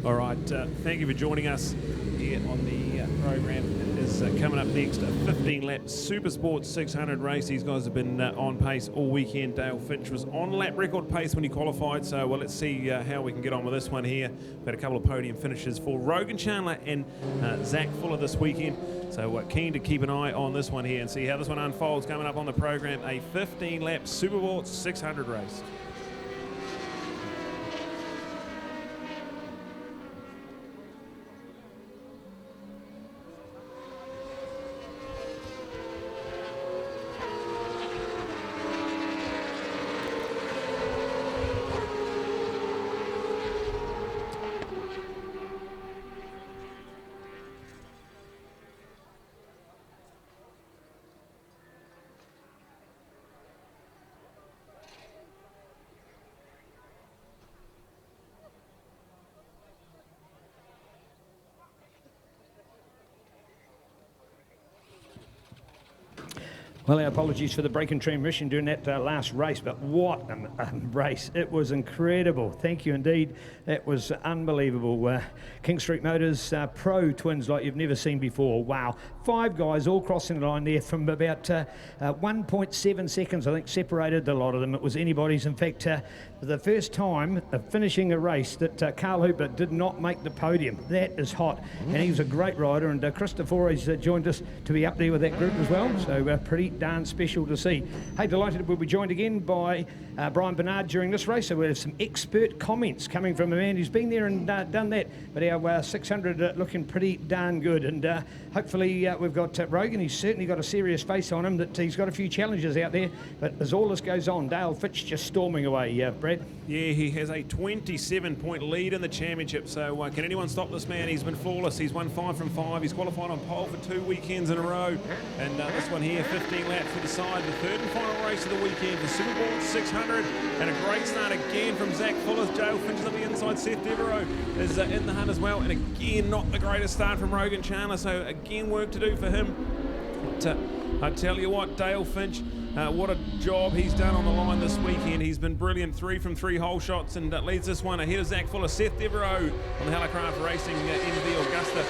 All right, thank you for joining us here on the program. It is coming up next, a 15-lap Super Sports 600 race. These guys have been on pace all weekend. Dale Finch was on lap record pace when he qualified, so well, let's see how we can get on with this one here. We've had a couple of podium finishes for Rogan Chandler and Zach Fuller this weekend, so keen to keep an eye on this one here and see how this one unfolds coming up on the program, a 15-lap Super Sports 600 race. Well, our apologies for the break in transmission during that last race, but what a race. It was incredible. Thank you indeed. It was unbelievable. King Street Motors Pro twins like you've never seen before. Wow. 5 guys all crossing the line there from about 1.7 seconds, I think, separated a lot of them. It was anybody's. In fact, for the first time of finishing a race that Carl Hooper did not make the podium. That is hot. And he was a great rider, and Christopher has joined us to be up there with that group as well. So pretty darn special to see. Hey, delighted we'll be joined again by Brian Bernard during this race. So we have some expert comments coming from a man who's been there and done that. But our 600 looking pretty darn good. And hopefully we've got Rogan. He's certainly got a serious face on him, that he's got a few challenges out there. But as all this goes on, Dale Fitch just storming away, Brad. Yeah, he has a 27-point lead in the championship. So can anyone stop this man? He's been flawless. He's won 5 from 5. He's qualified on pole for 2 weekends in a row. And this one here, 15 laps to decide the third and final race of the weekend, the Super Bowl 600. And a great start again from Zach Fuller. Dale Finch is on the inside. Seth Devereaux is in the hunt as well. And again, not the greatest start from Rogan Chandler. So again, work to do for him. But I tell you what, Dale Finch, what a job he's done on the line this weekend. He's been brilliant, 3 from 3 hole shots, and leads this one ahead of Zach Fuller. Seth Devereaux on the Hallicraft Racing NV Augusta.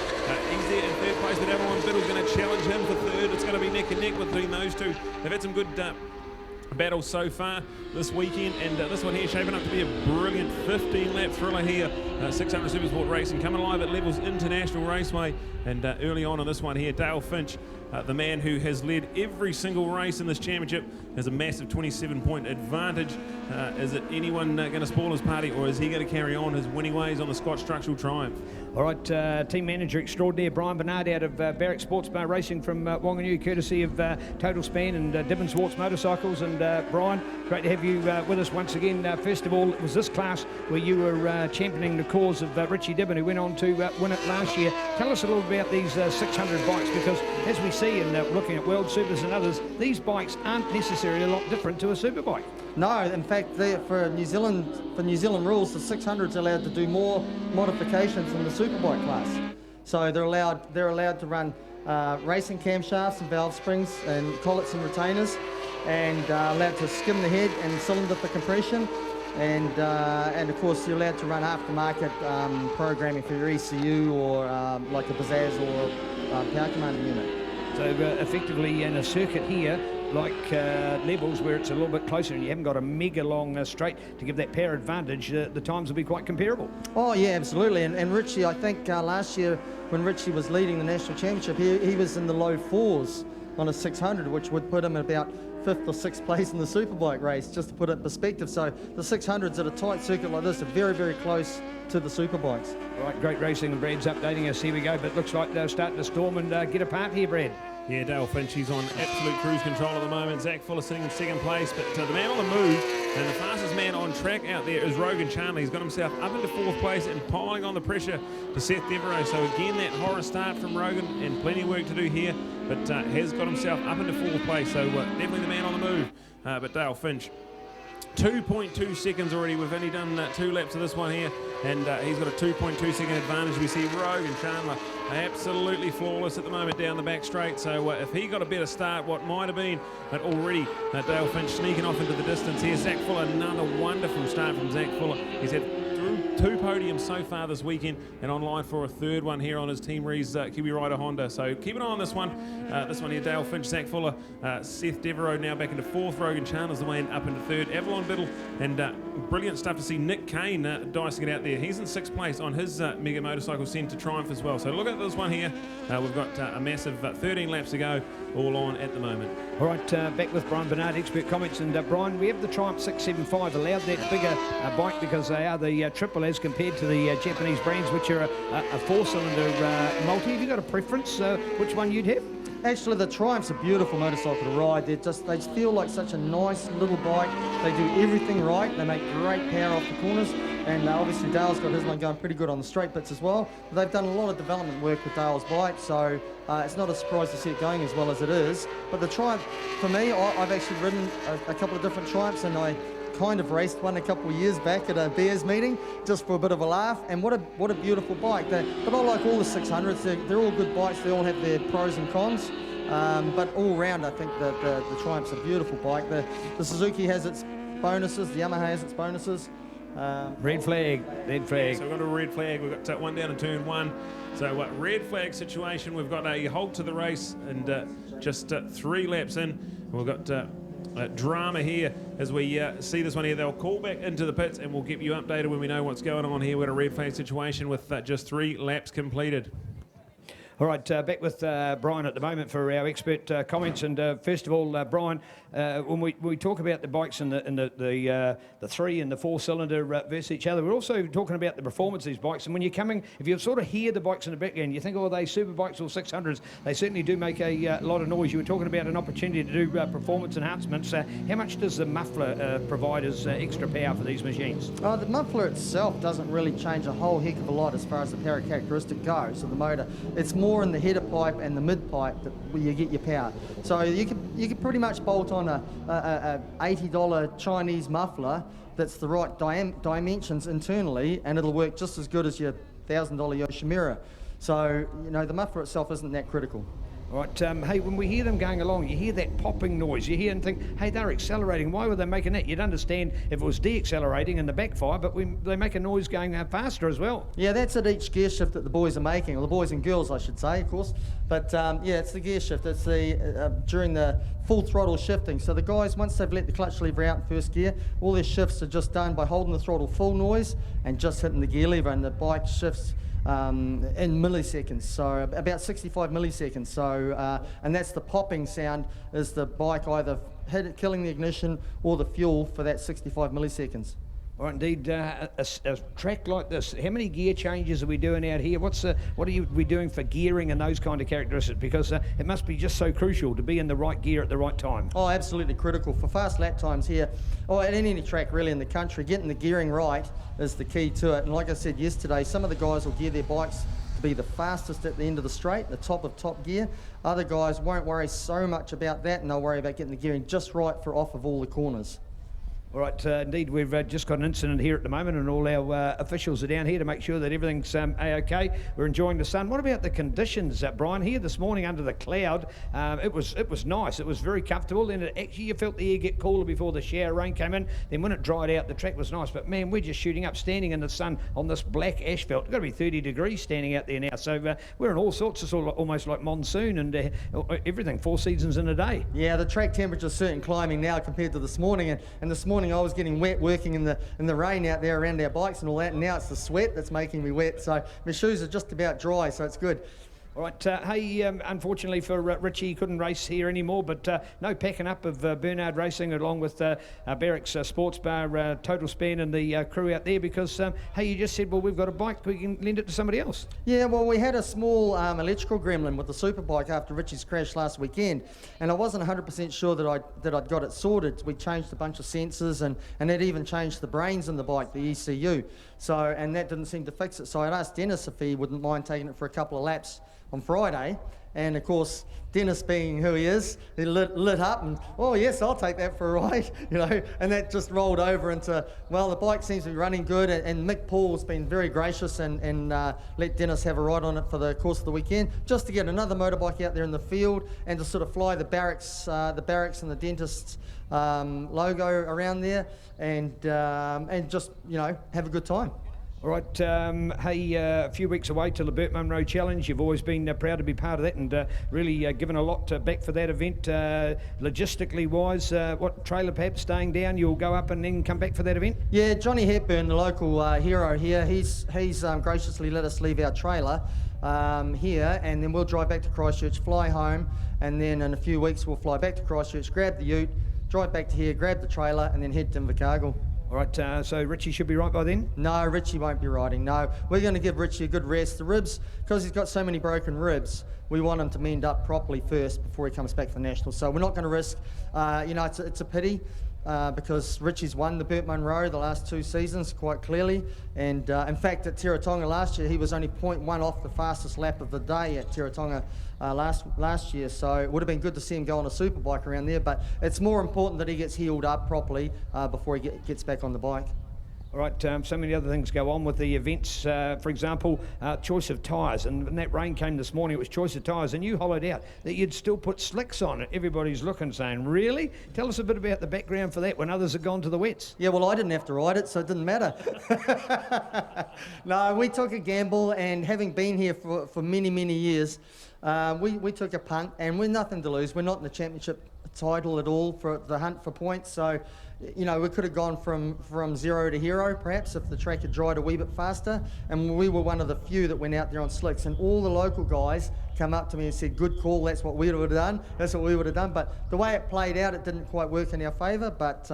He's there in third place, but Avalon Biddle's going to challenge him for third. It's going to be neck and neck between those two. They've had some good battles so far this weekend, and this one here shaping up to be a brilliant 15-lap thriller here. 600 Supersport Racing coming live at Levels International Raceway, and early on in this one here, Dale Finch, the man who has led every single race in this championship, has a massive 27-point advantage. Is it anyone going to spoil his party, or is he going to carry on his winning ways on the Scotch Structural Triumph? All right, team manager extraordinaire Brian Bernard out of Barrack Sports Bar Racing from Wanganui, courtesy of Total Span and Dibbon Swartz Motorcycles. And Brian, great to have you with us once again. First of all, it was this class where you were championing the cause of Richie Dibbon, who went on to win it last year. Tell us a little about these 600 bikes, because as we see in looking at World Supers and others, these bikes aren't necessarily a lot different to a superbike. No, in fact, for New Zealand rules, the 600's allowed to do more modifications than the superbike class. So they're allowed to run racing camshafts and valve springs and collets and retainers, and allowed to skim the head and cylinder for compression, and of course you're allowed to run aftermarket programming for your ECU or like a Pizzazz or power commander unit. So effectively in a circuit here, like Levels, where it's a little bit closer and you haven't got a mega long straight to give that power advantage, the times will be quite comparable. Oh yeah, absolutely. And Richie, I think last year when Richie was leading the national championship, he was in the low 4s on a 600, which would put him at about 5th or 6th place in the superbike race, just to put it in perspective. So the 600s at a tight circuit like this are very, very close to the superbikes. Right, great racing, and Brad's updating us. Here we go, but looks like they're starting to storm and get apart here, Brad. Yeah, Dale Finch, he's on absolute cruise control at the moment. Zach Fuller sitting in 2nd place, but the man on the move and the fastest man on track out there is Rogan Chandler. He's got himself up into 4th place and piling on the pressure to Seth Devereaux. So again, that horror start from Rogan, and plenty of work to do here, but has got himself up into 4th place. So definitely the man on the move, but Dale Finch. 2.2 seconds already. We've only done 2 laps of this one here, and he's got a 2.2 second advantage. We see Rogan Chandler absolutely flawless at the moment down the back straight. So if he got a better start, what might have been, but already Dale Finch sneaking off into the distance here. Zach Fuller, another wonderful start from Zach Fuller. He's had 2 podiums so far this weekend, and online for a 3rd one here on his Team Rees Kiwi Rider Honda. So keep an eye on this one. This one here, Dale Finch, Zach Fuller, Seth Devereaux now back into 4th, Rogan Chandler's the way up into 3rd, Avalon Biddle, and brilliant stuff to see Nick Kane dicing it out there. He's in 6th place on his Mega Motorcycle Centre Triumph as well. So look at this one here. We've got a massive 13 laps to go, all on at the moment. All right, back with Brian Bernard, expert comments. And Brian, we have the Triumph 675 allowed that bigger bike because they are the triple as compared to the Japanese brands, which are a 4-cylinder multi. Have you got a preference which one you'd have? Actually, the Triumph's a beautiful motorcycle to ride. They feel like such a nice little bike. They do everything right. They make great power off the corners. And obviously Dale's got his one going pretty good on the straight bits as well. But they've done a lot of development work with Dale's bike, so it's not a surprise to see it going as well as it is. But the Triumph, for me, I've actually ridden a couple of different Triumphs, and I kind of raced one a couple of years back at a Bears meeting just for a bit of a laugh, and what a beautiful bike. But I like all the 600s. They're all good bikes. They all have their pros and cons. But all round, I think the Triumph's a beautiful bike. The Suzuki has its bonuses. The Yamaha has its bonuses. Red flag. Yeah, so we've got a red flag. We've got one down in turn 1. So red flag situation. We've got a halt to the race, and just 3 laps in, we've got drama here as we see this one here. They'll call back into the pits, and we'll keep you updated when we know what's going on here. We've got a red flag situation with just 3 laps completed. All right, back with Brian at the moment for our expert comments. And first of all, Brian, when we talk about the bikes and the 3 and the 4-cylinder versus each other, we're also talking about the performance of these bikes. And when you're coming, if you sort of hear the bikes in the background, you think, oh, are they super bikes or 600s? They certainly do make a lot of noise. You were talking about an opportunity to do performance enhancements. How much does the muffler provide as extra power for these machines? The muffler itself doesn't really change a whole heck of a lot as far as the power characteristic goes of the motor. It's more in the header pipe and the mid pipe where you get your power. So you can pretty much bolt on a $80 Chinese muffler that's the right dimensions internally, and it'll work just as good as your $1,000 Yoshimura. So the muffler itself isn't that critical. Right, hey, when we hear them going along, you hear that popping noise. You hear and think, hey, they're accelerating. Why were they making that? You'd understand if it was de-accelerating in the backfire, but they make a noise going faster as well. Yeah, that's at each gear shift that the boys are making, or the boys and girls, I should say, of course. But yeah, it's the gear shift. It's the during the full throttle shifting. So the guys, once they've let the clutch lever out in first gear, all their shifts are just done by holding the throttle full noise and just hitting the gear lever, and the bike shifts in milliseconds, so about 65 milliseconds. So and that's the popping sound, is the bike either killing the ignition or the fuel for that 65 milliseconds. All right, indeed. A track like this, how many gear changes are we doing out here? What are we doing for gearing and those kind of characteristics? Because it must be just so crucial to be in the right gear at the right time. Oh, absolutely critical. For fast lap times here, or at any track really in the country, getting the gearing right is the key to it. And like I said yesterday, some of the guys will gear their bikes to be the fastest at the end of the straight, the top of top gear. Other guys won't worry so much about that, and they'll worry about getting the gearing just right for off of all the corners. All right, indeed, we've just got an incident here at the moment, and all our officials are down here to make sure that everything's A-OK. We're enjoying the sun. What about the conditions, Brian? Here this morning under the cloud, it was nice. It was very comfortable, and actually you felt the air get cooler before the shower rain came in. Then when it dried out, the track was nice. But man, we're just shooting up, standing in the sun on this black asphalt. It's got to be 30 degrees standing out there now. So we're in all sorts of sort of almost like monsoon and everything, 4 seasons in a day. Yeah, the track temperature's certainly climbing now compared to this morning, and this morning I was getting wet working in the rain out there around our bikes and all that, and now it's the sweat that's making me wet, so my shoes are just about dry, so it's good. All right, hey, unfortunately for Richie, he couldn't race here anymore, but no packing up of Bernard Racing along with Barrick's Sports Bar, Total Span and the crew out there because, hey, you just said, well, we've got a bike, we can lend it to somebody else. Yeah, well, we had a small electrical gremlin with the superbike after Richie's crash last weekend, and I wasn't 100% sure that I'd got it sorted. We changed a bunch of sensors and it even changed the brains in the bike, the ECU, so, and that didn't seem to fix it. So I'd asked Dennis if he wouldn't mind taking it for a couple of laps on Friday, and of course Dennis, being who he is, he lit up and, oh yes, I'll take that for a ride, and that just rolled over into, well, the bike seems to be running good, and Mick Paul's been very gracious and let Dennis have a ride on it for the course of the weekend, just to get another motorbike out there in the field and to sort of fly the barracks and the dentist's logo around there, and just have a good time. All right, hey, a few weeks away till the Burt Munro Challenge. You've always been proud to be part of that and really given a lot back for that event. Logistically wise, what trailer perhaps staying down, you'll go up and then come back for that event? Yeah, Johnny Hepburn, the local hero here, he's graciously let us leave our trailer here, and then we'll drive back to Christchurch, fly home, and then in a few weeks we'll fly back to Christchurch, grab the ute, drive back to here, grab the trailer, and then head to Invercargill. All right, so Richie should be right by then? No, Richie won't be riding, no. We're going to give Richie a good rest. The ribs, because he's got so many broken ribs, we want him to mend up properly first before he comes back for the Nationals. So we're not going to risk, it's a pity. Because Richie's won the Burt Munro the last 2 seasons quite clearly, and in fact at Tiratonga last year he was only 0.1 off the fastest lap of the day at Tiratonga last year, so it would have been good to see him go on a superbike around there, but it's more important that he gets healed up properly before he gets back on the bike. All right, so many other things go on with the events. For example, choice of tyres. And when that rain came this morning, it was choice of tyres. And you hollowed out that you'd still put slicks on it. Everybody's looking, saying, really? Tell us a bit about the background for that when others have gone to the wets. Yeah, well, I didn't have to ride it, so it didn't matter. No, we took a gamble, and having been here for many, many years, we took a punt, and we're nothing to lose. We're not in the championship title at all for the hunt for points, so we could have gone from zero to hero perhaps if the track had dried a wee bit faster, and we were one of the few that went out there on slicks, and all the local guys come up to me and said, good call, that's what we would have done, but the way it played out, it didn't quite work in our favour, but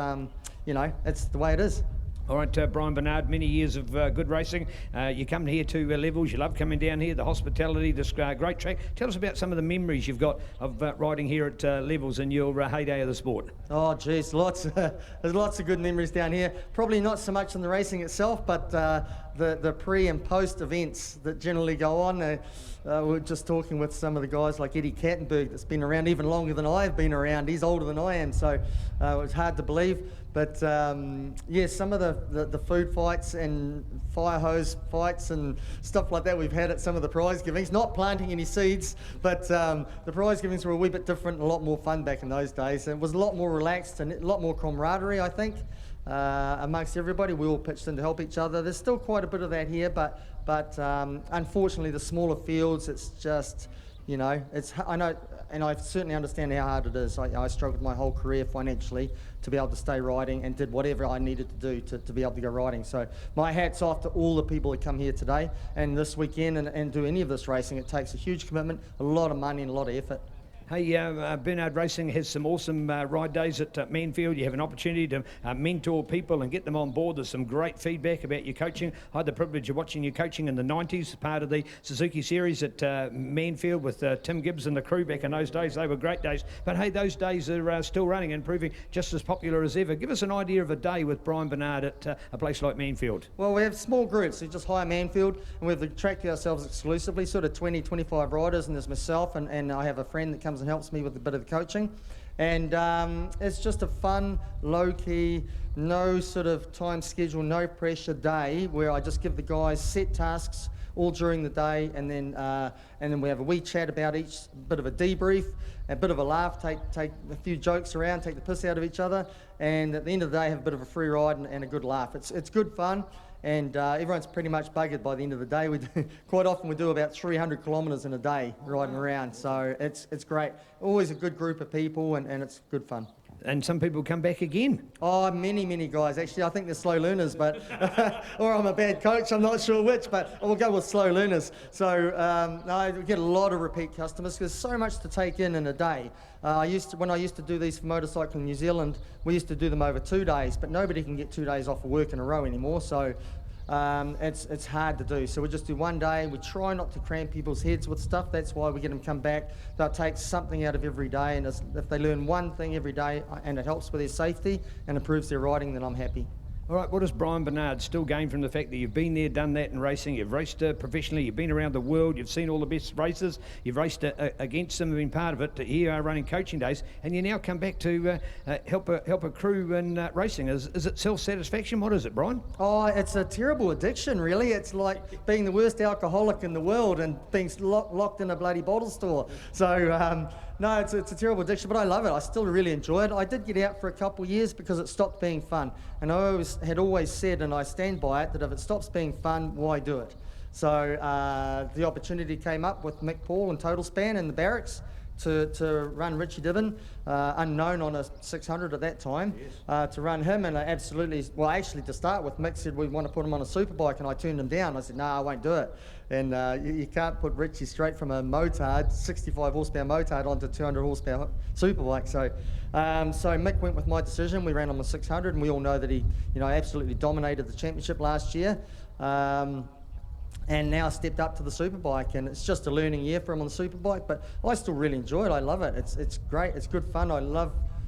it's the way it is. All right, Brian Bernard, many years of good racing. You come here to Levels, you love coming down here, the hospitality, this great track. Tell us about some of the memories you've got of riding here at Levels in your heyday of the sport. Oh, geez, there's lots of good memories down here. Probably not so much in the racing itself, but the pre and post events that generally go on. We're just talking with some of the guys like Eddie Kattenberg that's been around even longer than I've been around. He's older than I am, so it was hard to believe. But some of the food fights and fire hose fights and stuff like that we've had at some of the prize givings. Not planting any seeds, but the prize givings were a wee bit different and a lot more fun back in those days. And it was a lot more relaxed and a lot more camaraderie, I think, amongst everybody. We all pitched in to help each other. There's still quite a bit of that here, but unfortunately the smaller fields, it's just, I know, and I certainly understand how hard it is. I struggled my whole career financially to be able to stay riding and did whatever I needed to do to be able to go riding. So my hat's off to all the people that come here today and this weekend and do any of this racing. It takes a huge commitment, a lot of money and a lot of effort. Hey, Bernard Racing has some awesome ride days at Manfield. You have an opportunity to mentor people and get them on board. There's some great feedback about your coaching. I had the privilege of watching you coaching in the 90s, part of the Suzuki series at Manfield with Tim Gibbs and the crew back in those days. They were great days. But hey, those days are still running and proving just as popular as ever. Give us an idea of a day with Brian Bernard at a place like Manfield. Well, we have small groups. We just hire Manfield and we've attracted ourselves exclusively, sort of 20, 25 riders, and there's myself and I have a friend that comes and helps me with a bit of the coaching, and it's just a fun, low-key, no sort of time schedule, no pressure day where I just give the guys set tasks all during the day, and then we have a wee chat about each, bit of a debrief, a bit of a laugh, take a few jokes around, take the piss out of each other, and at the end of the day have a bit of a free ride and a good laugh. It's good fun. And everyone's pretty much buggered by the end of the day. Quite often we do about 300 kilometres in a day riding around, so it's great. Always a good group of people, and it's good fun. And some people come back again. Oh, many guys. Actually, I think they're slow learners, but or I'm a bad coach. I'm not sure which, but we'll go with slow learners. So I get a lot of repeat customers because there's so much to take in a day. When I used to do these for Motorcycle in New Zealand, we used to do them over 2 days, but nobody can get 2 days off of work in a row anymore. So it's hard to do. So we just do 1 day. We try not to cram people's heads with stuff. That's why we get them come back. They'll take something out of every day, and if they learn one thing every day and it helps with their safety and improves their riding, then I'm happy. All right, what does Brian Bernard still gain from the fact that you've been there, done that in racing, you've raced professionally, you've been around the world, you've seen all the best races, you've raced against them, been part of it, here you are running coaching days, and you now come back to help a crew in racing. Is it self-satisfaction? What is it, Brian? Oh, it's a terrible addiction, really. It's like being the worst alcoholic in the world and being locked in a bloody bottle store. So, No, it's a terrible addiction, but I love it. I still really enjoy it. I did get out for a couple of years because it stopped being fun. And I had always said, and I stand by it, that if it stops being fun, why do it? So the opportunity came up with Mick Paul and Total Span in the barracks to run Richie Diven, unknown on a 600 at that time, to run him. And I absolutely, well, actually to start with, Mick said we want to put him on a superbike, and I turned him down. I said, no, I won't do it. And you can't put Richie straight from a motard, 65 horsepower motard, onto 200 horsepower superbike. So Mick went with my decision. We ran on the 600, and we all know that he, absolutely dominated the championship last year. And now stepped up to the superbike, and it's just a learning year for him on the superbike, but I still really enjoy it. I love it. It's great. It's good fun.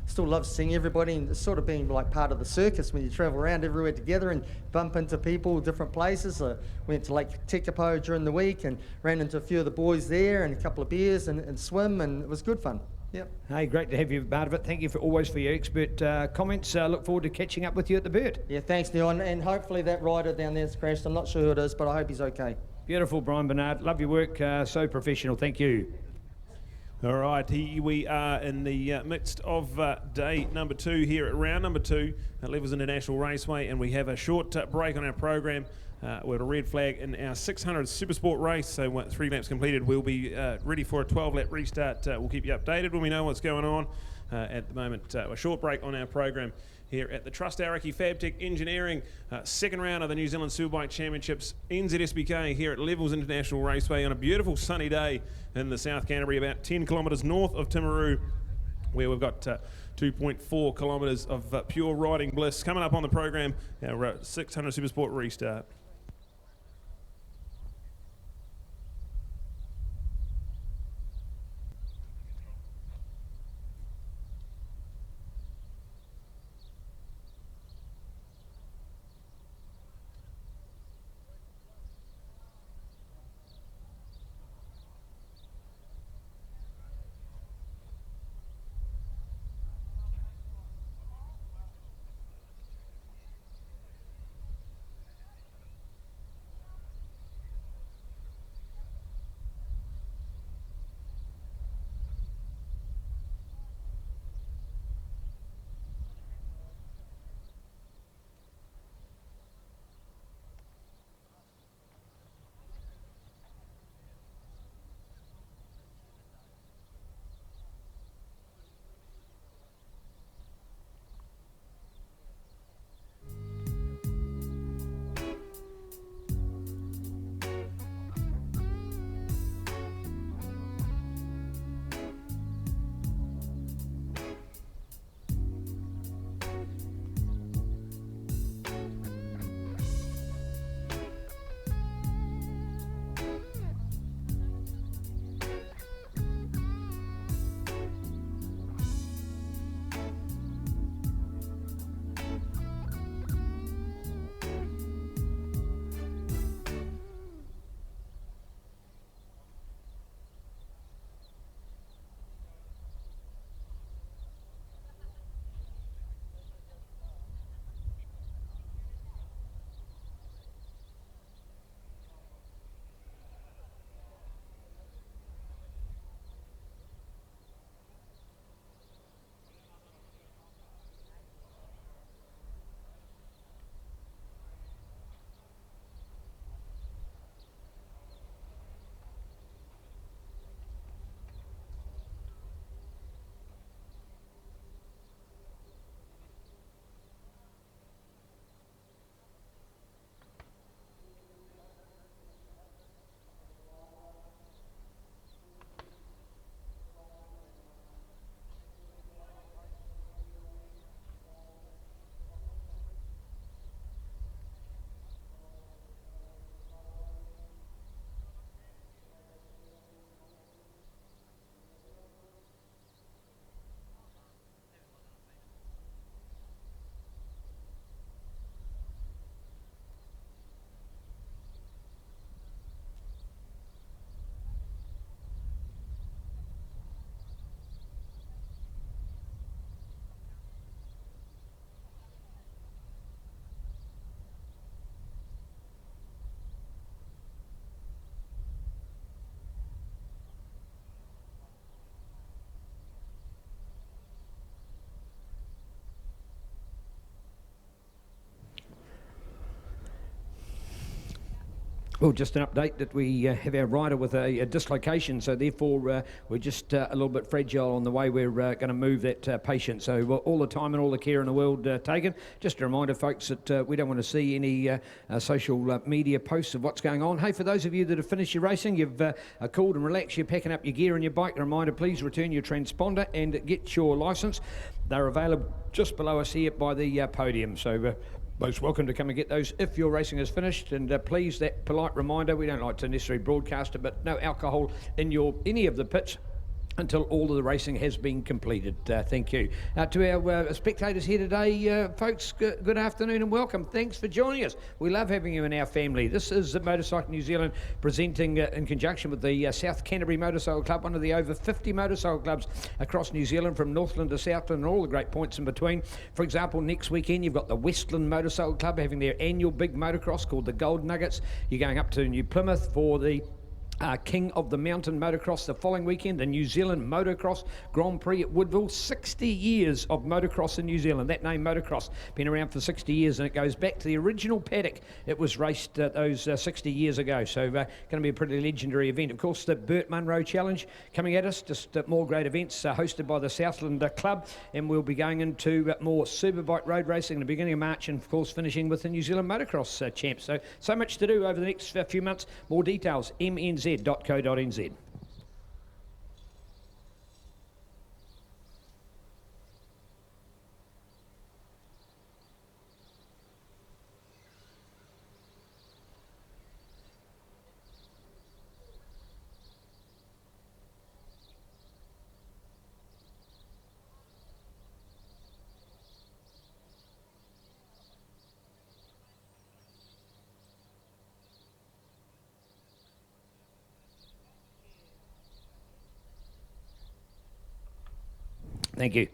Still love seeing everybody, and it's sort of being like part of the circus when you travel around everywhere together and bump into people, different places. Went to Lake Tekapo during the week and ran into a few of the boys there and a couple of beers and swim, and it was good fun. Yep. Hey, great to have you part of it. Thank you always for your expert comments. Look forward to catching up with you at the Bird. Yeah, thanks, Neil, and hopefully that rider down there's crashed. I'm not sure who it is, but I hope he's okay. Beautiful, Brian Bernard. Love your work. So professional. Thank you. All right, here we are in the midst of day number 2 here at round number 2 at Levels International Raceway, and we have a short break on our program. We're at a red flag in our 600 Supersport race, so 3 laps completed, we'll be ready for a 12-lap restart. We'll keep you updated when we know what's going on. At the moment, a short break on our program here at the Trust Araki Fabtech Engineering, second round of the New Zealand Superbike Championships, NZSBK here at Levels International Raceway on a beautiful sunny day in the South Canterbury, about 10 kilometres north of Timaru, where we've got 2.4 kilometres of pure riding bliss. Coming up on the program, our 600 Supersport restart. Well, just an update that we have our rider with a dislocation, so therefore we're just a little bit fragile on the way we're going to move that patient. So all the time and all the care in the world taken. Just a reminder, folks, that we don't want to see any social media posts of what's going on. Hey, for those of you that have finished your racing, you've cooled and relaxed, you're packing up your gear and your bike, a reminder, please return your transponder and get your licence. They're available just below us here by the podium. So most welcome to come and get those if your racing is finished. And please, that polite reminder, we don't like to necessarily broadcast it, but no alcohol in any of the pits until all of the racing has been completed. Thank you. To our spectators here today, folks, good afternoon and welcome. Thanks for joining us. We love having you in our family. This is Motorcycle New Zealand presenting in conjunction with the South Canterbury Motorcycle Club, one of the over 50 motorcycle clubs across New Zealand, from Northland to Southland and all the great points in between. For example, next weekend you've got the Westland Motorcycle Club having their annual big motocross called the Gold Nuggets. You're going up to New Plymouth for the King of the Mountain Motocross the following weekend, the New Zealand Motocross Grand Prix at Woodville. 60 years of motocross in New Zealand. That name, motocross, been around for 60 years, and it goes back to the original paddock it was raced those 60 years ago. So going to be a pretty legendary event. Of course, the Burt Munro Challenge coming at us, just more great events hosted by the Southland Club, and we'll be going into more superbike road racing in the beginning of March, and of course finishing with the New Zealand Motocross Champs. So much to do over the next few months. More details, mnz.co.nz. Thank you.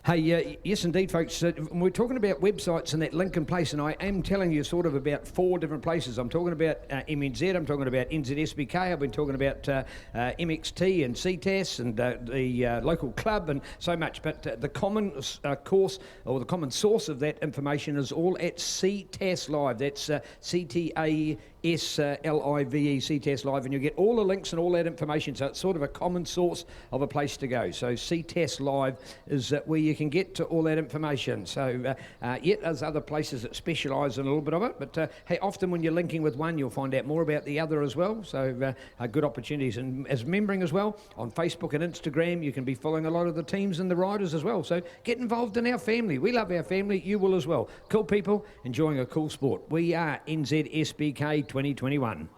Hey, yes indeed, folks. We're talking about websites and that link in place, and I am telling you sort of about 4 different places. I'm talking about MNZ, I'm talking about NZSBK, I've been talking about MXT and CTAS and the local club and so much. But the common course, or the common source of that information, is all at CTAS Live. That's CTASLIVE, CTAS Live, and you get all the links and all that information. So it's sort of a common source of a place to go. So CTAS Live is where you can get to all that information. So yet there's other places that specialise in a little bit of it, but hey, often when you're linking with one, you'll find out more about the other as well. So good opportunities. And as membering as well on Facebook and Instagram, you can be following a lot of the teams and the riders as well. So get involved in our family. We love our family. You will as well. Cool people enjoying a cool sport. We are NZSBK 2021.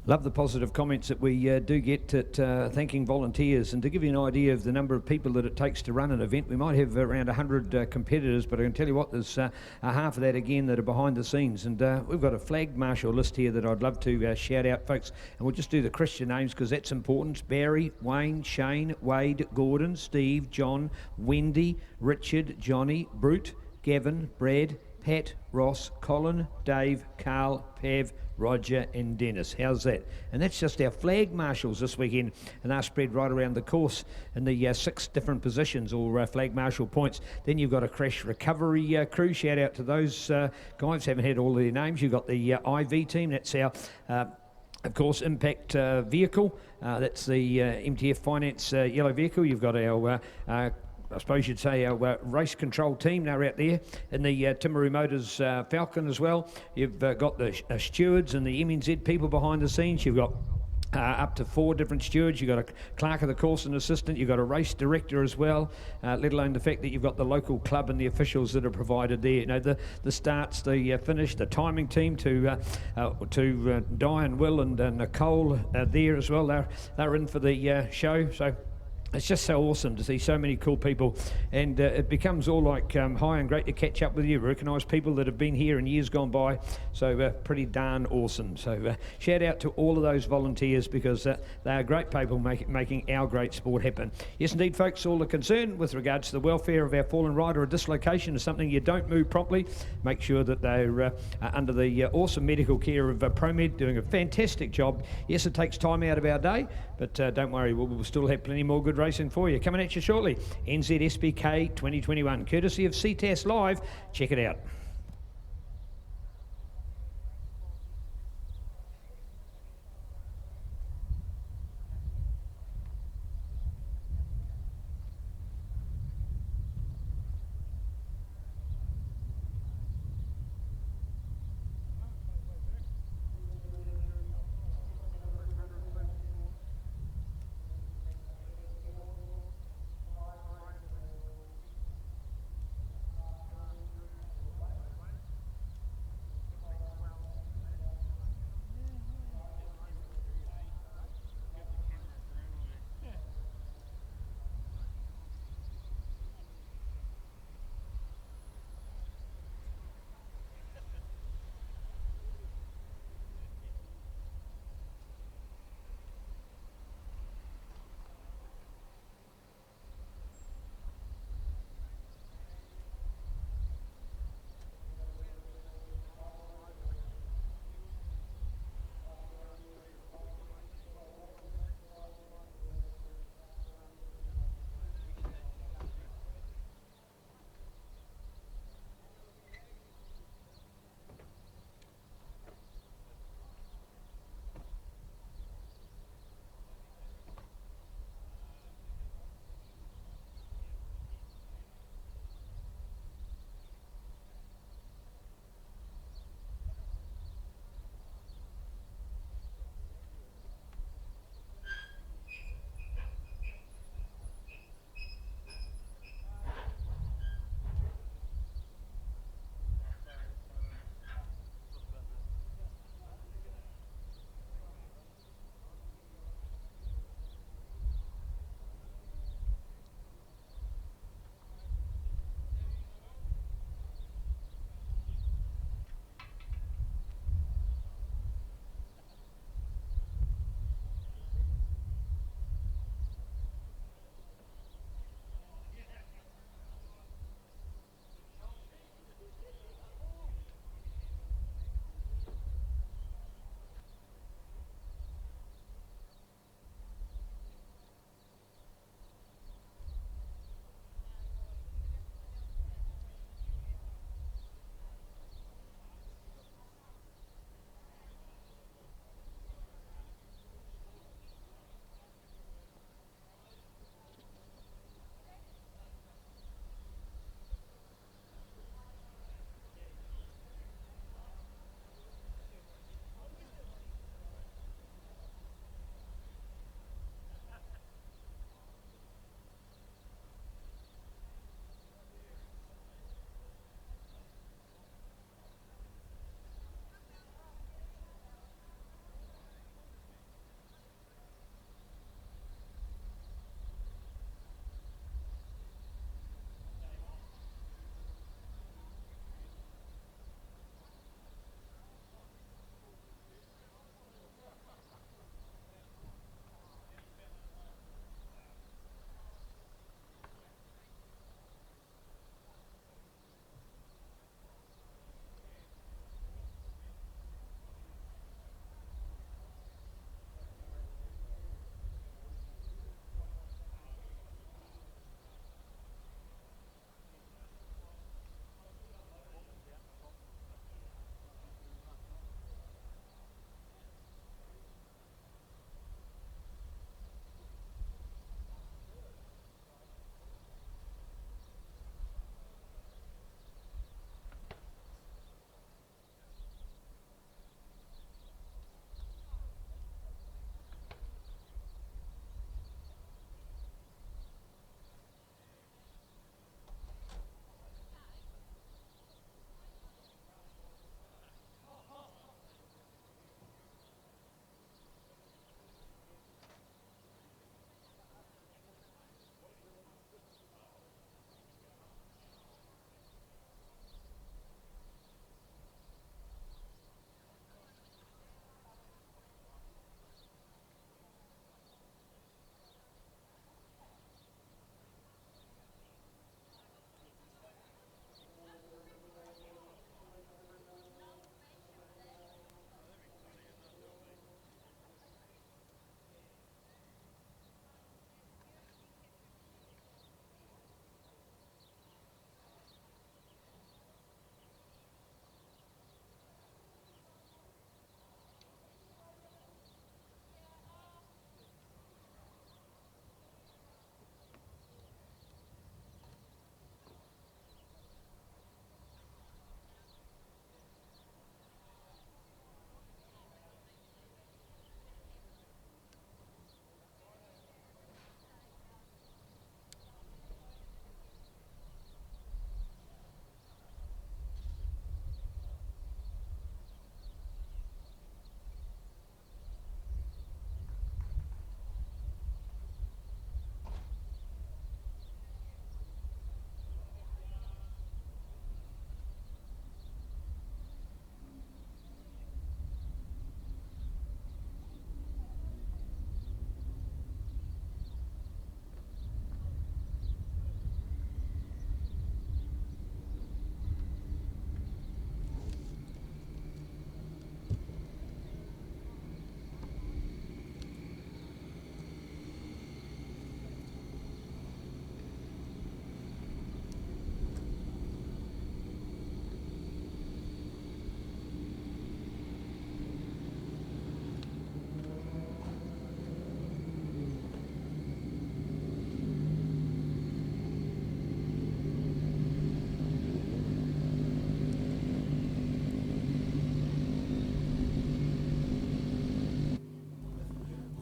Love the positive comments that we do get at thanking volunteers. And to give you an idea of the number of people that it takes to run an event, we might have around 100 competitors, but I can tell you what, there's a half of that again that are behind the scenes. And we've got a flag marshal list here that I'd love to shout out, folks. And we'll just do the Christian names because that's important. Barry, Wayne, Shane, Wade, Gordon, Steve, John, Wendy, Richard, Johnny, Brute, Gavin, Brad, Pat, Ross, Colin, Dave, Carl, Pav, Roger and Dennis. How's that? And that's just our flag marshals this weekend, and they're spread right around the course in the 6 different positions or flag marshal points. Then you've got a crash recovery crew. Shout out to those guys. Haven't had all their names. You've got the IV team. That's our of course, impact vehicle. That's the MTF Finance yellow vehicle. You've got our I suppose you'd say our race control team. They're out there in the Timaru Motors Falcon as well. You've got the stewards and the MNZ people behind the scenes. You've got up to 4 different stewards. You've got a clerk of the course and assistant. You've got a race director as well, let alone the fact that you've got the local club and the officials that are provided there. You know, the starts, the finish, the timing team to Diane, Will and Nicole there as well. They're in for the show. So it's just so awesome to see so many cool people, and it becomes all like hi and great to catch up with you, recognise people that have been here in years gone by, so pretty darn awesome. So shout out to all of those volunteers because they are great people making our great sport happen. Yes indeed folks, all the concern with regards to the welfare of our fallen rider or dislocation is something you don't move properly. Make sure that they're under the awesome medical care of ProMed, doing a fantastic job. Yes, it takes time out of our day, but don't worry, we'll still have plenty more good racing for you. Coming at you shortly, NZSBK 2021, courtesy of CTAS Live. Check it out.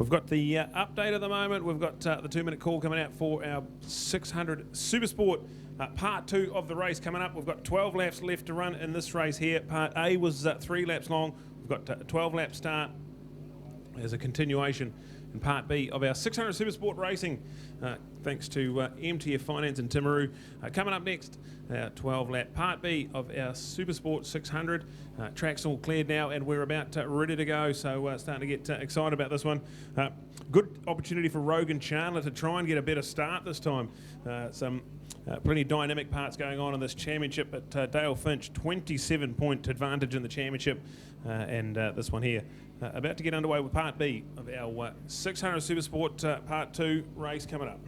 We've got the update at the moment. We've got the 2-minute call coming out for our 600 Supersport part 2 of the race coming up. We've got 12 laps left to run in this race here. Part A was 3 laps long. We've got a 12-lap start as a continuation in Part B of our 600 Supersport racing, thanks to MTF Finance and Timaru. Coming up next, our 12-lap Part B of our Supersport 600. Track's all cleared now and we're about ready to go, so starting to get excited about this one. Good opportunity for Rogan Chandler to try and get a better start this time. Some plenty of dynamic parts going on in this championship, but Dale Finch, 27-point advantage in the championship, and this one here about to get underway with Part B of our 600 Supersport Part 2 race coming up.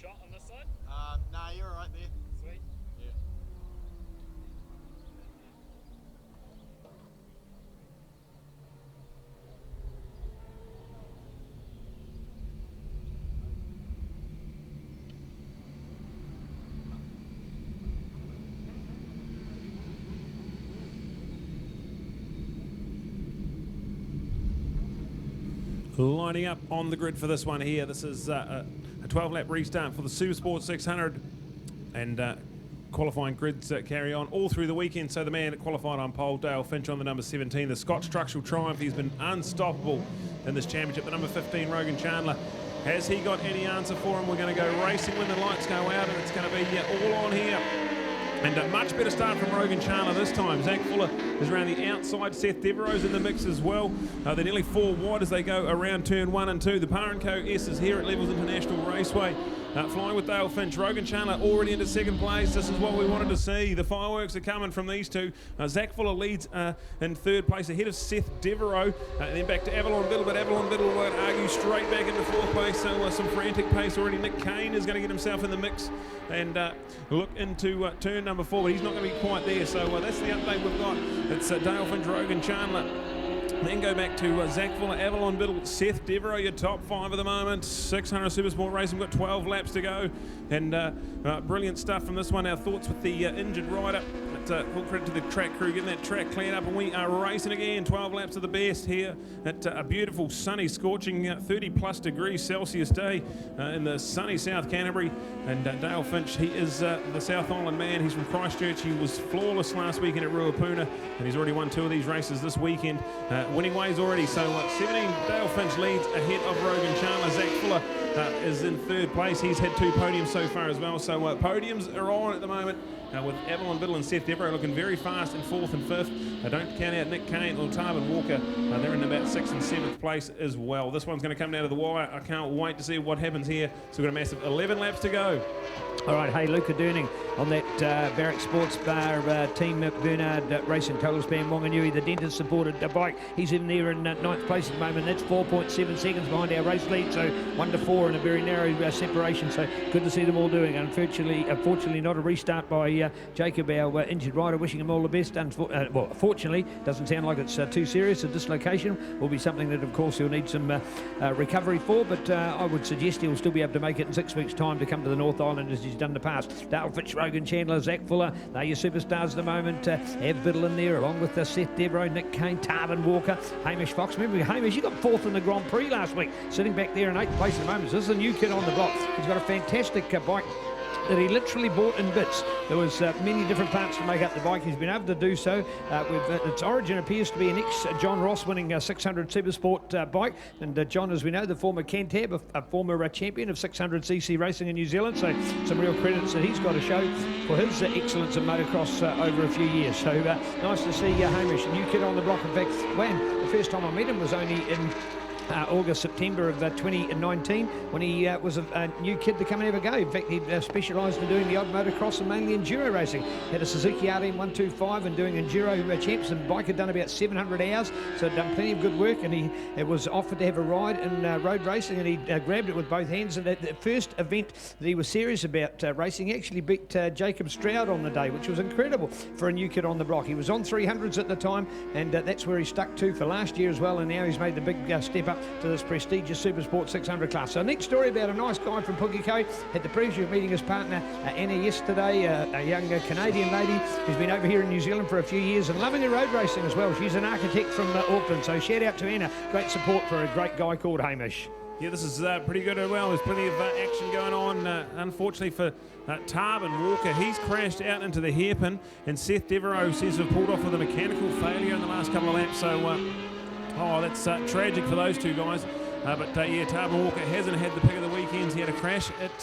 Shot on this side? Nah, you're alright there. Sweet. Yeah. Lining up on the grid for this one here. This is a 12-lap restart for the Supersport 600, and qualifying grids carry on all through the weekend. So the man that qualified on pole, Dale Finch, on the number 17, the Scott Structural Triumph. He's been unstoppable in this championship. The number 15, Rogan Chandler. Has he got any answer for him? We're going to go racing when the lights go out, and it's going to be all on here. And a much better start from Rogan Chandler this time. Zach Fuller is around the outside. Seth Devereaux's in the mix as well. They're nearly 4 wide as they go around turn 1 and 2. The Par & Co S is here at Levels International Raceway. Flying with Dale Finch. Rogan Chandler already into second place. This is what we wanted to see. The fireworks are coming from these two. Zach Fuller leads in third place ahead of Seth Devereaux. And then back to Avalon Biddle, but Avalon Biddle will argue straight back into fourth place. So some frantic pace already. Nick Kane is going to get himself in the mix and look into turn number 4, but he's not going to be quite there. So that's the update we've got. It's Dale Finch, Rogan Chandler. Then go back to Zach Fuller, Avalon Biddle, Seth Devereaux, your top 5 at the moment. 600 Supersport racing, we've got 12 laps to go. And brilliant stuff from this one. Our thoughts with the injured rider. Full credit to the track crew getting that track cleared up, and we are racing again. 12 laps of the best here at a beautiful, sunny, scorching 30+ degrees Celsius day in the sunny South Canterbury. And Dale Finch, he is the South Island man. He's from Christchurch. He was flawless last weekend at Ruapuna, and he's already won 2 of these races this weekend. Winning ways already. So 17, Dale Finch leads ahead of Rogan Chandler. Zach Fuller is in third place. He's had 2 podiums so far as well. So podiums are on at the moment with Avalon Biddle and Seth Devereaux looking very fast in 4th and 5th. Don't count out Nick Kane or Tarbin Walker. They're in about 6th and 7th place as well. This one's going to come down to the wire. I can't wait to see what happens here. So we've got a massive 11 laps to go. All right, hey, Luca Durning on that Barrack Sports Bar Team Bernard Racing Total Span Wanganui, the dentist supported bike. He's in there in ninth place at the moment. That's 4.7 seconds behind our race lead, so 1 to 4 in a very narrow separation. So good to see them all doing. Unfortunately, not a restart by Jacob, our injured rider. Wishing him all the best. Well, fortunately, doesn't sound like it's too serious. A dislocation will be something that, of course, he'll need some recovery for, but I would suggest he'll still be able to make it in 6 weeks' time to come to the North Island as he's done in the past. Dale Fitch, Rogan Chandler, Zach Fuller, they're your superstars at the moment. Ev Biddle in there, along with Seth Devereaux, Nick Kane, Tarvin Walker, Hamish Fox. Remember, Hamish, you got 4th in the Grand Prix last week, sitting back there in 8th place at the moment. So this is a new kid on the block. He's got a fantastic bike that he literally bought in bits. There was many different parts to make up the bike. He's been able to do so. Its origin appears to be an ex-John Ross winning 600 Supersport bike. And John, as we know, the former Cantab, a former champion of 600cc racing in New Zealand. So some real credits that he's got to show for his excellence in motocross over a few years. So nice to see Hamish, a new kid on the block. In fact, the first time I met him was only in August, September of 2019, when he was a new kid to come and have a go. In fact, he specialised in doing the odd motocross and mainly enduro racing. Had a Suzuki RM 125 and doing enduro champs, and bike had done about 700 hours, so had done plenty of good work, and he was offered to have a ride in road racing, and he grabbed it with both hands. And at the first event that he was serious about racing, he actually beat Jacob Stroud on the day, which was incredible for a new kid on the block. He was on 300s at the time, and that's where he stuck to for last year as well, and now he's made the big step up to this prestigious Supersport 600 class. So next story about a nice guy from Pukeko. Had the pleasure of meeting his partner Anna yesterday, a young Canadian lady who's been over here in New Zealand for a few years and loving her road racing as well. She's an architect from Auckland, so shout out to Anna. Great support for a great guy called Hamish. Yeah, this is pretty good as well. There's plenty of action going on. Unfortunately for Tarvin Walker, he's crashed out into the hairpin, and Seth Devereaux seems to have pulled off with a mechanical failure in the last couple of laps. So that's tragic for those two guys. But Tarvin Walker hasn't had the pick of the weekends. He had a crash at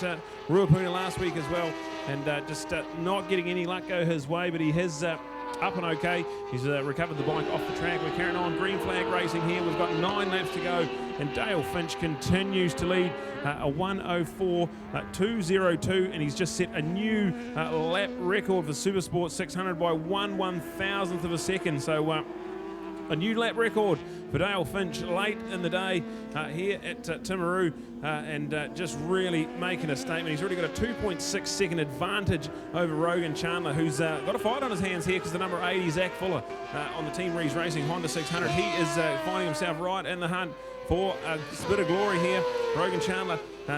Ruapuna last week as well, and just not getting any luck go his way, but he has up and okay. He's recovered the bike off the track. We're carrying on green flag racing here. We've got 9 laps to go, and Dale Finch continues to lead a 1:04.202, and he's just set a new lap record for Supersport 600 by 1/1000th of a second. So a new lap record for Dale Finch late in the day here at Timaru, and just really making a statement. He's already got a 2.6 second advantage over Rogan Chandler, who's got a fight on his hands here because the number 80, Zach Fuller, on the Team Rees Racing Honda 600, he is finding himself right in the hunt for a bit of glory here. Rogan Chandler,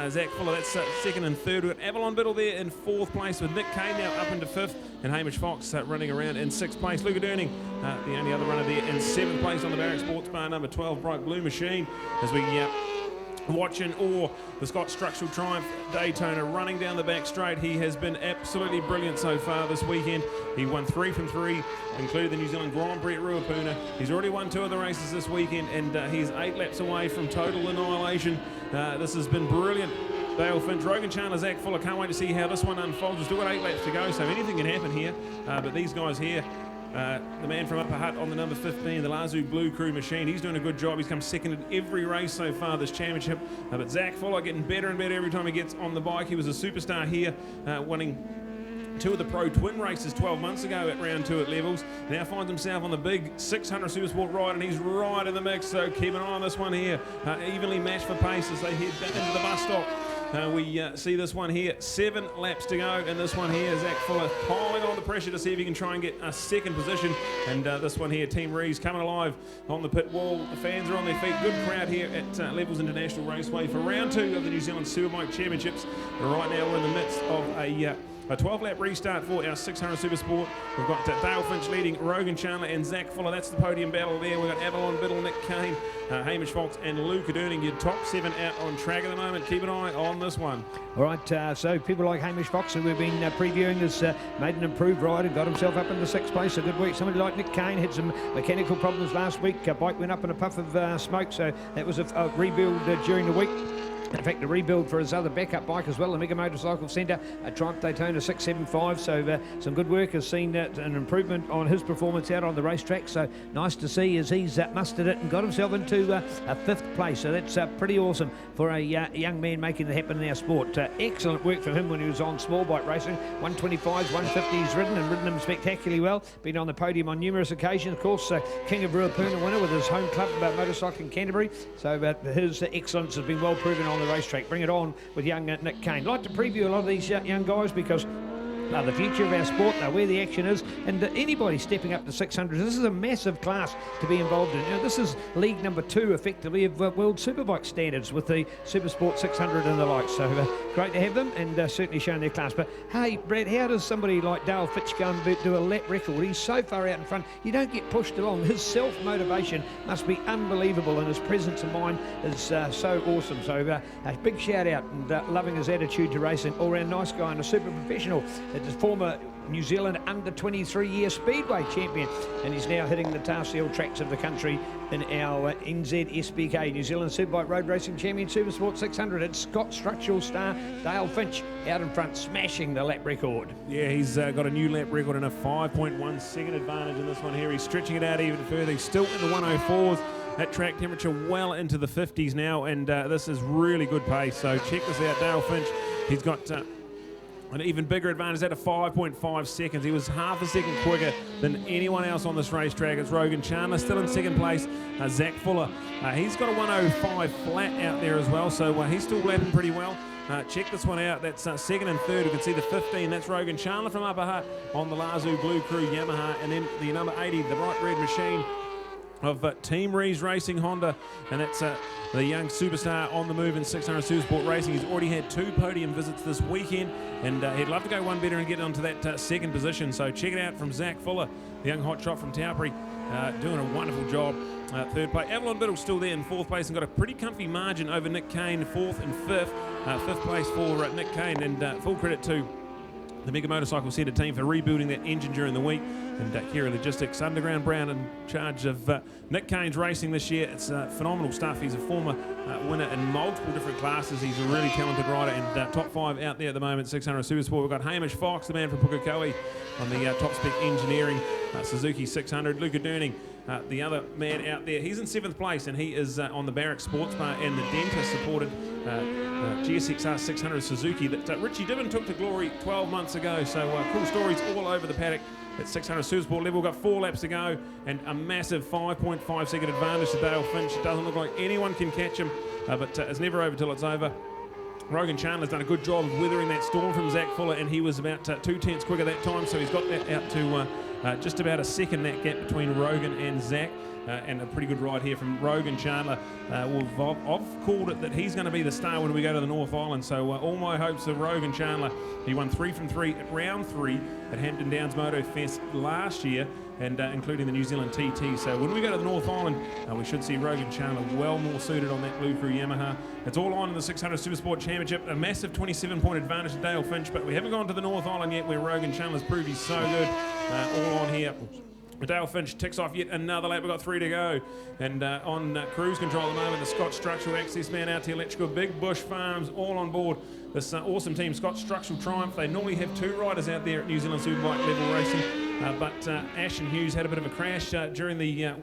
Zach Fuller, that's second and third. We've got Avalon Biddle there in 4th place, with Nick Kane now up into 5th, and Hamish Fox running around in 6th place. Luca Durning, the only other runner there, in 7th place on the Barrack Sports Bar number 12 Bright Blue Machine, as we watch in awe the Scott Structural Triumph Daytona running down the back straight. He has been absolutely brilliant so far this weekend. He won 3 from 3, including the New Zealand Grand Prix at Ruapuna. He's already won 2 of the races this weekend, and he's 8 laps away from total annihilation. This has been brilliant. Dale Finch, Rogan Chandler, Zach Fuller, can't wait to see how this one unfolds. We've still got 8 laps to go, so anything can happen here. But these guys here, the man from Upper Hutt on the number 15, the Lazoo Blue Crew Machine, he's doing a good job. He's come second in every race so far this championship. But Zach Fuller getting better and better every time he gets on the bike. He was a superstar here, winning 2 of the Pro Twin races 12 months ago at round 2 at Levels. Now finds himself on the big 600 Supersport ride, and he's right in the mix, so keep an eye on this one here. Evenly matched for pace as they head back into the bus stop. We see this one here, 7 laps to go, and this one here, Zach Fuller piling on the pressure to see if he can try and get a second position. And this one here, Team Rees coming alive on the pit wall. The fans are on their feet. Good crowd here at Levels International Raceway for round 2 of the New Zealand Superbike Championships. And right now we're in the midst of a 12-lap restart for our 600 Supersport. We've got Dale Finch leading, Rogan Chandler and Zach Fuller. That's the podium battle there. We've got Avalon Biddle, Nick Kane, Hamish Fox and Luca Durning. Your top 7 out on track at the moment. Keep an eye on this one. All right, so people like Hamish Fox, who we've been previewing, has made an improved ride and got himself up into 6th place. A good week. Somebody like Nick Kane had some mechanical problems last week. Bike went up in a puff of smoke, so that was a rebuild during the week. In fact, a rebuild for his other backup bike as well, the Mega Motorcycle Centre, a Triumph Daytona 675. So some good work has seen an improvement on his performance out on the racetrack. So nice to see as he's mustered it and got himself into a 5th place. So that's pretty awesome for a young man making it happen in our sport. Excellent work from him when he was on small bike racing. 125s, 150s ridden them spectacularly well. Been on the podium on numerous occasions. Of course, King of Ruapuna winner with his home club motorcycling Canterbury. So his excellence has been well proven on the racetrack. Bring it on with young Nick Kane. Like to preview a lot of these young guys because the future of our sport, where the action is, and anybody stepping up to 600. This is a massive class to be involved in. This is league number 2, effectively, of world superbike standards with the Supersport 600 and the like. So great to have them, and certainly showing their class. But hey, Brad, how does somebody like Dale Fitch go and do a lap record? He's so far out in front, you don't get pushed along. His self-motivation must be unbelievable, and his presence of mind is so awesome. So a big shout out, and loving his attitude to racing. All-round nice guy and a super professional. It's a former New Zealand under 23-year Speedway champion, and he's now hitting the Tarsiel tracks of the country in our NZSBK, New Zealand Superbike Road Racing Champion Supersport 600. It's Scott Structural star Dale Finch out in front, smashing the lap record. Yeah, he's got a new lap record and a 5.1 second advantage in this one here. He's stretching it out even further. He's still in the 104s. At track temperature well into the 50s now, and this is really good pace. So check this out, Dale Finch. He's got an even bigger advantage at a 5.5 seconds. He was half a second quicker than anyone else on this racetrack. It's Rogan Chandler still in second place. Zach Fuller, he's got a 105 flat out there as well, so he's still lapping pretty well. Check this one out. That's second and third. You can see the 15. That's Rogan Chandler from Upper Hutt on the Lazoo Blue Crew Yamaha, and then the number 80, the bright red machine of Team Rees Racing Honda, and that's the young superstar on the move in 600 Supersport Racing. He's already had 2 podium visits this weekend, and he'd love to go one better and get onto that second position. So check it out from Zach Fuller, the young hotshot from Taupiri, doing a wonderful job. Third place. Avalon Biddle's still there in 4th place and got a pretty comfy margin over Nick Kane, 4th and 5th. 5th place for Nick Kane, and full credit to the Mega Motorcycle Centre team for rebuilding that engine during the week, and Kira Logistics Underground Brown in charge of Nick Kane's racing this year. It's phenomenal stuff. He's a former winner in multiple different classes. He's a really talented rider, and top 5 out there at the moment, 600 Supersport. We've got Hamish Fox, the man from Pukekohe, on the top spec engineering Suzuki 600. Luca Durning, the other man out there, he's in 7th place, and he is on the Barrack Sports Bar and the Dentist supported GSXR 600 Suzuki that Richie Dibbon took to glory 12 months ago. So cool stories all over the paddock at 600 Supersport level. We've got 4 laps to go and a massive 5.5 second advantage to Dale Finch. It doesn't look like anyone can catch him, but it's never over till it's over. Rogan Chandler's done a good job of weathering that storm from Zach Fuller, and he was about 2 tenths quicker that time, so he's got that out to just about a second, that gap between Rogan and Zach. And a pretty good ride here from Rogan Chandler. I've called it that he's going to be the star when we go to the North Island, so all my hopes of Rogan Chandler. He won 3 from 3 at round 3 at Hampton Downs Moto Fest last year, and including the New Zealand TT. So when we go to the North Island, we should see Rogan Chandler well more suited on that Blue Crew Yamaha. It's all on in the 600 Supersport Championship. A massive 27-point advantage to Dale Finch, but we haven't gone to the North Island yet, where Rogan Chandler's proved he's so good. All on here. Dale Finch ticks off yet another lap. We've got 3 to go. And on cruise control at the moment, the Scott Structural Access man out to Electrical, Big Bush Farms, all on board. This awesome team, Scott Structural Triumph. They normally have 2 riders out there at New Zealand Superbike level racing. But Ashton Hughes had a bit of a crash during the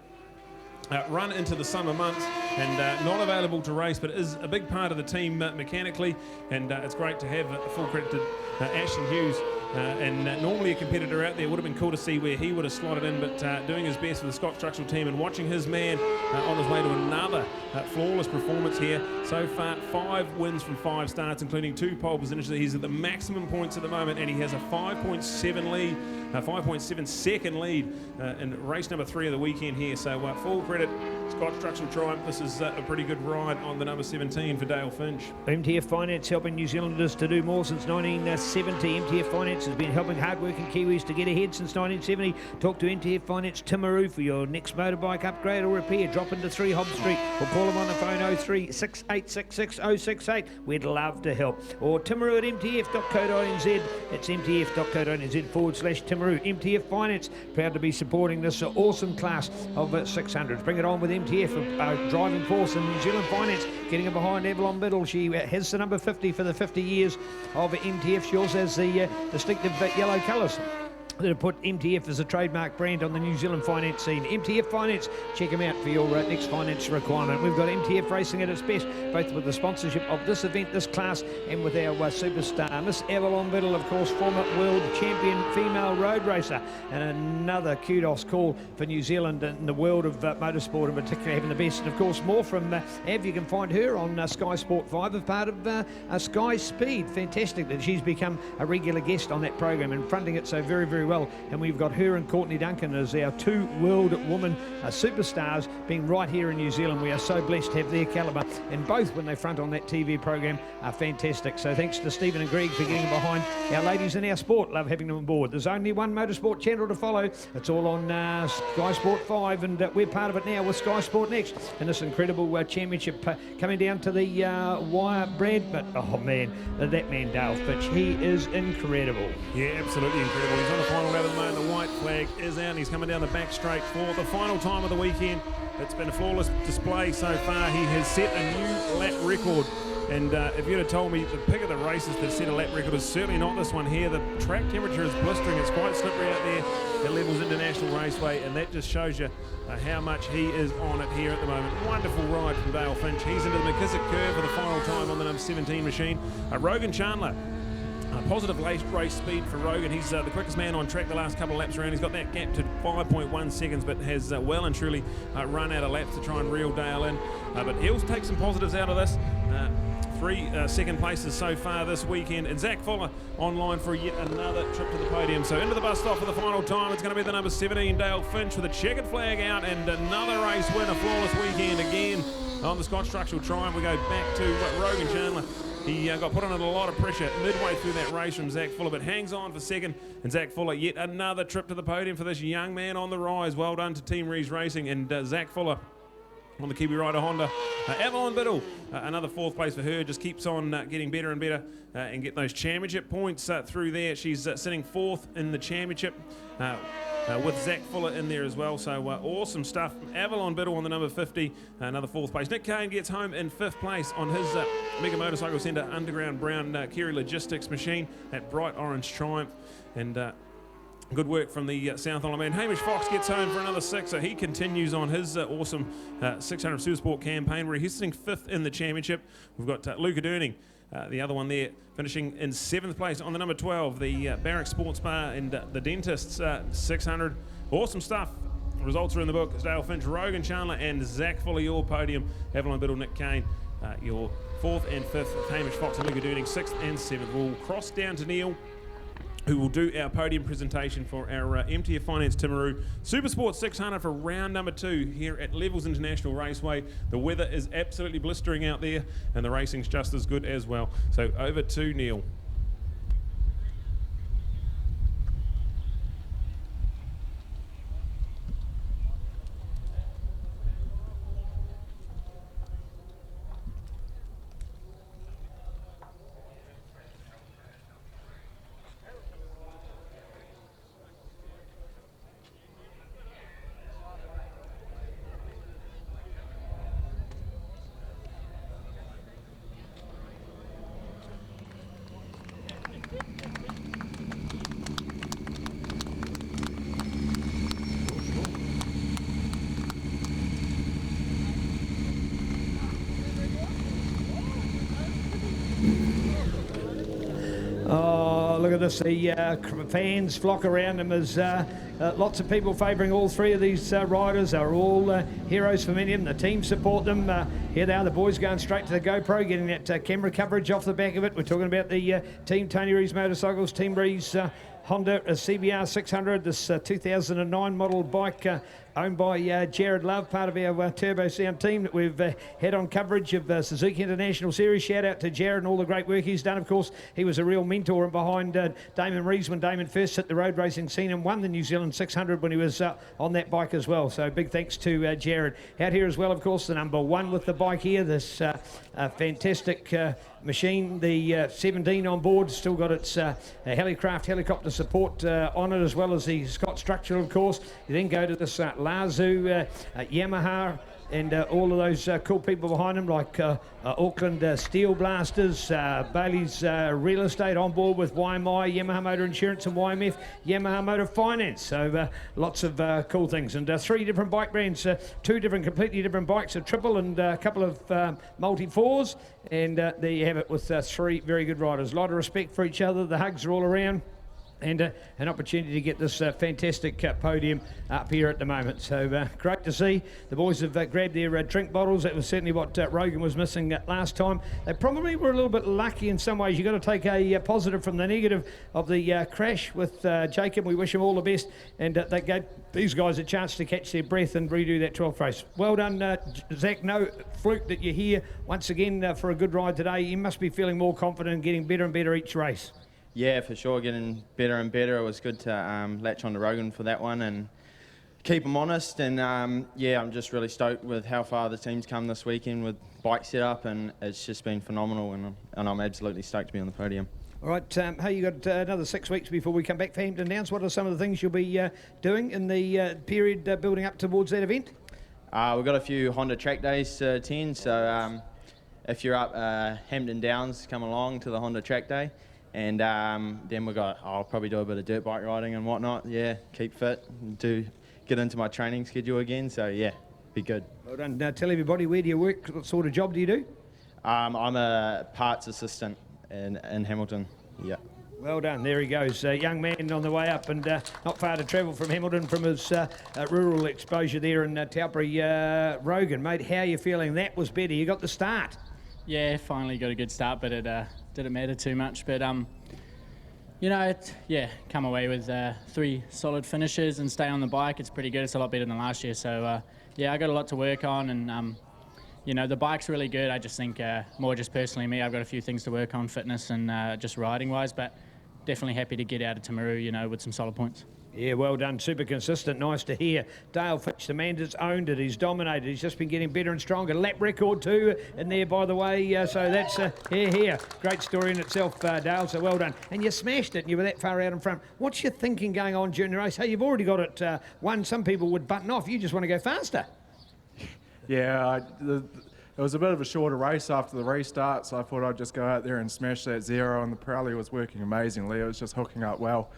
run into the summer months, and not available to race, but is a big part of the team mechanically, and it's great to have full credit to Ashton Hughes. And normally a competitor out there, would have been cool to see where he would have slotted in, but doing his best for the Scott Structural team, and watching his man on his way to another flawless performance here. So far, 5 wins from 5 starts, including 2 pole positions. He's at the maximum points at the moment, and he has a 5.7 lead, 5.7 second lead in race number 3 of the weekend here. So full credit, Scott Structural Triumph. This is a pretty good ride on the number 17 for Dale Finch. MTF Finance helping New Zealanders to do more since 1970. MTF Finance has been helping hard-working Kiwis to get ahead since 1970. Talk to MTF Finance Timaru for your next motorbike upgrade or repair. Drop into 3 Hobbs Street or call them on the phone 03 6866 068. We'd love to help. Or Timaru at mtf.co.nz. It's mtf.co.nz/Timaru. MTF Finance, proud to be supporting this awesome class of 600s. Bring it on with MTF, a driving force in New Zealand finance. getting in behind Avalon Biddle. She has the number 50 for the 50 years of MTF. She also has the distinctive yellow colours that have put MTF as a trademark brand on the New Zealand finance scene. MTF Finance, check them out for your next finance requirement. We've got MTF Racing at its best, both with the sponsorship of this event, this class, and with our superstar, Miss Avalon Biddle, of course, former world champion female road racer. And another kudos call for New Zealand in the world of motorsport, in particular, having the best. And of course, more from Av. You can find her on Sky Sport 5 as part of Sky Speed. Fantastic that she's become a regular guest on that program and fronting it so very, very well. And we've got her and Courtney Duncan as our two world woman superstars being right here in New Zealand. We are so blessed to have their calibre, and both, when they front on that TV program, are fantastic. So thanks to Stephen and Greg for getting behind our ladies in our sport. Love having them on board. There's only one motorsport channel to follow. It's all on Sky Sport 5, and we're part of it now with Sky Sport Next. And this incredible championship coming down to the wire, Brad. But, oh man, that man Dale Fitch, he is incredible. Yeah, absolutely incredible. He's on the final lap at the moment. The white flag is out, and he's coming down the back straight for the final time of the weekend. It's been a flawless display so far. He has set a new lap record. And if you'd have told me the pick of the races that set a lap record is certainly not this one here. The track temperature is blistering. It's quite slippery out there at Levels International Raceway, and that just shows you how much he is on it here at the moment. Wonderful ride from Dale Finch. He's into the McKissick curve for the final time on the number 17 machine. Rogan Chandler. Positive race speed for Rogan. He's the quickest man on track the last couple of laps around. He's got that gap to 5.1 seconds, but has well and truly run out of laps to try and reel Dale in. But he'll take some positives out of this. Three second places so far this weekend. And Zach Fuller online for yet another trip to the podium. So into the bus stop for the final time. It's going to be the number 17, Dale Finch, with a checkered flag out, and another race win, a flawless weekend again on the Scott Structural Triumph. We go back to Rogan Chandler. He got put under a lot of pressure midway through that race from Zach Fuller, but hangs on for second. And Zach Fuller, yet another trip to the podium for this young man on the rise. Well done to Team Rees Racing, and Zach Fuller on the Kiwi Rider Honda. Avalon Biddle, another fourth place for her, just keeps on getting better and better and get those championship points through there. She's sitting fourth in the championship with Zach Fuller in there as well. So awesome stuff. Avalon Biddle on the number 50, another fourth place. Nick Kane gets home in fifth place on his Mega Motorcycle Centre Underground Brown Kerry Logistics machine, that bright orange Triumph. And good work from the South Island man. Hamish Fox gets home for another sixer. He continues on his awesome 600 Supersport campaign, where he's sitting fifth in the championship. We've got Luca Durning, the other one there, finishing in seventh place on the number 12, the Barrack Sports Bar and the Dentists 600. Awesome stuff. Results are in the book. It's Dale Finch, Rogan Chandler, and Zach Fuller, your podium. Avalon Biddle, Nick Kane, your fourth and fifth. Hamish Fox and Luca Durning, sixth and seventh. We'll cross down to Neil, who will do our podium presentation for our MTF Finance Timaru Supersport 600 for round number 2 here at Levels International Raceway. The weather is absolutely blistering out there, and the racing's just as good as well. So over to Neil. Look at this, the fans flock around him as lots of people favouring all three of these riders. Are all heroes for many of them. The team support them. Here they are, the boys going straight to the GoPro, getting that camera coverage off the back of it. We're talking about the team Tony Rees Motorcycles, Team Rees Honda CBR 600, this 2009 model bike owned by Jared Love, part of our Turbo Sound team that we've had on coverage of Suzuki International Series. Shout out to Jared and all the great work he's done. Of course, he was a real mentor behind Damon Rees when Damon first hit the road racing scene and won the New Zealand 600 when he was on that bike as well. So big thanks to Jared. Out here as well, of course, the number 1 with the bike here, this fantastic machine, the 17 on board, still got its Helicraft helicopter support on it, as well as the Scott Structural, of course. You then go to this Lazu Yamaha and all of those cool people behind him, like Auckland Steel Blasters, Bailey's Real Estate on board with YMI, Yamaha Motor Insurance and YMF, Yamaha Motor Finance. So lots of cool things. And 3 different bike brands, 2 different, completely different bikes, a triple and a couple of multi-fours. And there you have it with 3 very good riders. A lot of respect for each other. The hugs are all around. And an opportunity to get this fantastic podium up here at the moment. So great to see. The boys have grabbed their drink bottles. That was certainly what Rogan was missing last time. They probably were a little bit lucky in some ways. You've got to take a positive from the negative of the crash with Jacob. We wish him all the best. And that gave these guys a chance to catch their breath and redo that 12th race. Well done, Zach. No fluke that you're here once again for a good ride today. You must be feeling more confident and getting better and better each race. Yeah, for sure, getting better and better. It was good to latch on to Rogan for that one and keep him honest. And yeah, I'm just really stoked with how far the team's come this weekend with bike setup, and it's just been phenomenal. And I'm absolutely stoked to be on the podium. All right, hey, you got another 6 weeks before we come back for Hampton Downs. What are some of the things you'll be doing in the period building up towards that event? We've got a few Honda track days to attend, so if you're up Hampton Downs, come along to the Honda track day. And then I'll probably do a bit of dirt bike riding and whatnot. Yeah, keep fit, get into my training schedule again. So yeah, be good. Well done. Now tell everybody, where do you work? What sort of job do you do? I'm a parts assistant in Hamilton. Yeah. Well done. There he goes, young man on the way up, and not far to travel from Hamilton from his rural exposure there in Taupiri. Rogan, mate, how are you feeling? That was better. You got the start. Yeah, finally got a good start, but it didn't matter too much. But you know, come away with 3 solid finishes and stay on the bike. It's pretty good. It's a lot better than last year. So yeah, I got a lot to work on, and you know, the bike's really good. I just think more just personally me, I've got a few things to work on, fitness and just riding wise, but definitely happy to get out of Timaru, you know, with some solid points. Yeah, well done. Super consistent. Nice to hear. Dale Fitch, the man that's owned it. He's dominated. He's just been getting better and stronger. Lap record too in there, by the way. So that's here. Great story in itself, Dale. So well done. And you smashed it, and you were that far out in front. What's your thinking going on during the race? Hey, you've already got it won. Some people would button off. You just want to go faster. Yeah, it was a bit of a shorter race after the restart, so I thought I'd just go out there and smash that 0, and the Pirelli was working amazingly. It was just hooking up well.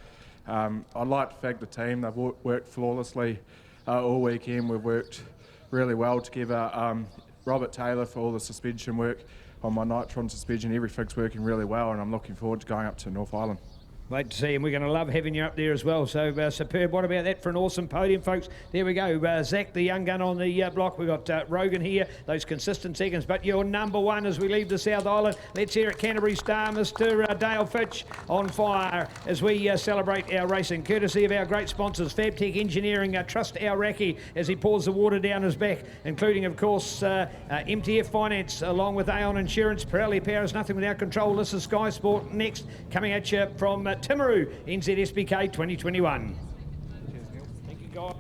I'd like to thank the team. They've worked flawlessly all weekend. We've worked really well together. Robert Taylor for all the suspension work on my Nitron suspension. Everything's working really well, and I'm looking forward to going up to North Island. Wait to see, and we're going to love having you up there as well. So superb. What about that for an awesome podium, folks? There we go. Zach, the young gun on the block. We've got Rogan here, those consistent seconds. But your number one as we leave the South Island. Let's hear it, Canterbury star, Mr. Dale Fitch, on fire as we celebrate our racing, courtesy of our great sponsors, Fabtech Engineering, Trust Our Raki, as he pours the water down his back, including, of course, MTF Finance, along with Aon Insurance. Pirelli Power is nothing without control. This is Sky Sport Next, coming at you from Timaru, NZSBK 2021. Cheers, Neil. Thank you, guys.